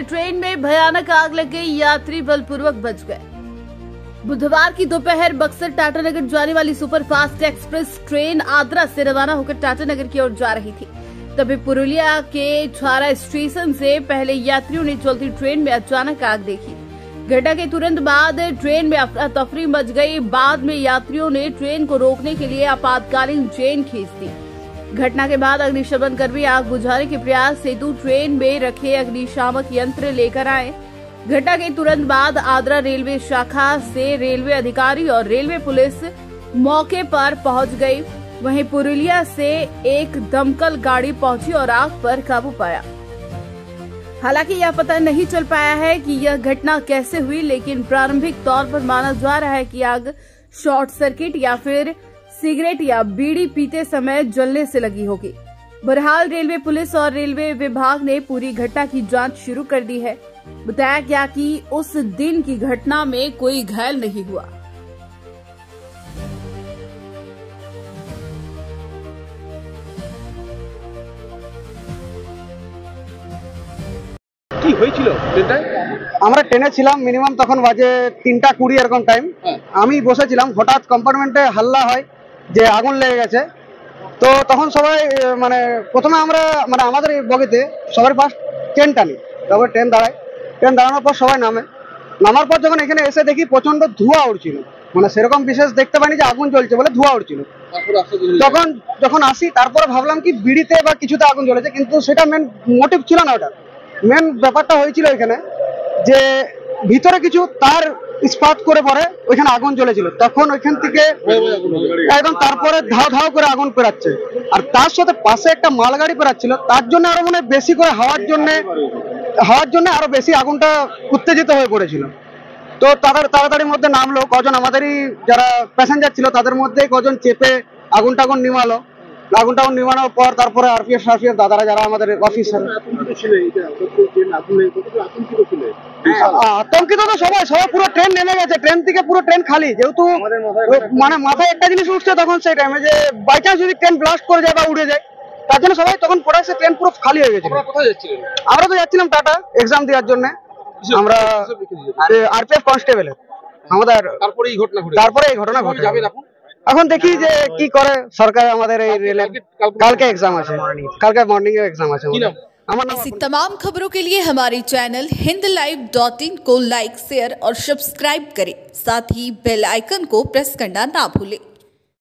Train में भयानक आग लग गई, यात्री बलपूर्वक बच गए। बुधवार की दोपहर बक्सर टाटानगर जाने वाली सुपरफास्ट एक्सप्रेस ट्रेन आद्रा से रवाना होकर टाटानगर की ओर जा रही थी। तभी पुरुलिया के छारा स्टेशन से पहले यात्रियों ने चलती ट्रेन में अचानक आग देखी। घटना के तुरंत बाद ट्रेन में अफरा तफरी मच गई। बाद में यात्रियों ने ट्रेन को रोकने के लिए आपातकालीन चेन खींच दी। घटना के बाद अग्निशमन कर्मी आग बुझाने के प्रयास हेतु ट्रेन में रखे अग्निशामक यंत्र लेकर आए। घटना के तुरंत बाद आद्रा रेलवे शाखा से रेलवे अधिकारी और रेलवे पुलिस मौके पर पहुंच गई। वहीं पुरुलिया से एक दमकल गाड़ी पहुंची और आग पर काबू पाया। हालांकि यह पता नहीं चल पाया है कि यह घटना कैसे हुई, लेकिन प्रारंभिक तौर पर माना जा रहा है कि आग शॉर्ट सर्किट या फिर सिगरेट या बीड़ी पीते समय जलने से लगी होगी। बहरहाल रेलवे पुलिस और रेलवे विभाग ने पूरी घटना की जांच शुरू कर दी है। बताया गया कि उस दिन की घटना में कोई घायल नहीं हुआ। কি হয়েছিল ট্রেনটায়? আমরা ট্রেনে ছিলাম, মিনিমাম তখন বাজে 3:20 এরকম টাইম। আমি বসেছিলাম, হঠাৎ কম্পার্টমেন্টে হাল্লা হয় যে আগুন লেগে গেছে। তো তখন সবাই মানে প্রথমে আমরা মানে আমাদের এই বগিতে সবার ফার্স্ট ট্রেন টানি, তারপর ট্রেন দাঁড়ায়। ট্রেন দাঁড়ানোর পর সবাই নামার পর যখন এখানে এসে দেখি প্রচন্ড ধোঁয়া উঠছিল, মানে সেরকম বিশেষ দেখতে পাইনি যে আগুন জ্বলছে বলে ধোঁয়া উঠছিল। তখন যখন আসি তারপরে ভাবলাম কি বিড়িতে বা কিছুতে আগুন জ্বলেছে, কিন্তু সেটা মেন মোটিভ ছিল না। ওটা মেন ব্যাপারটা হয়েছিল এখানে যে ভিতরে কিছু তার স্পার্ক করে পরে ওইখানে আগুন জ্বলেছিল। তখন ওইখান থেকে একদম তারপরে ধাও ধাও করে আগুন পেরাচ্ছে, আর তার সাথে পাশে একটা মালগাড়ি পেরাচ্ছিল। তার জন্য আরো মানে বেশি করে হাওয়ার জন্য আরো বেশি আগুনটা উত্তেজিত হয়ে পড়েছিল। তো তাড়াতাড়ির মধ্যে নামলো কজন, আমাদেরই যারা প্যাসেঞ্জার ছিল তাদের মধ্যে কজন চেপে আগুন নিভালো। আগুনটা নিভানোর পর তারপরে আরপিএফ দাদারা যারা আমাদের অফিসার, আতঙ্কিত তো সবাই পুরো ট্রেন নেমে গেছে। ট্রেন থেকে পুরো ট্রেন খালি, যেহেতু মানে মাথায় একটা জিনিস উঠছে তখন সেই টাইমে যে বাই চান্স যদি ট্রেন ব্লাস্ট করে যায় বা উড়ে যায়, তার জন্য সবাই তখন পড়াচ্ছে। ট্রেন পুরো খালি হয়ে গেছে। আমরা তো যাচ্ছিলাম টাটা এক্সাম দেওয়ার জন্য। আমরা আরপিএফ কনস্টেবলের আমাদের তারপরে এই ঘটনা ঘটে। এখন দেখি যে কি করে সরকার। আমাদের এই রেলের কালকে एग्जाम আছে, কালকে মর্নিং এ एग्जाम আছে। ऐसी तमाम खबरों के लिए हमारे चैनल HindLive.in को लाइक, शेयर और सब्सक्राइब करें। साथ ही बेल आइकन को प्रेस करना ना भूलें।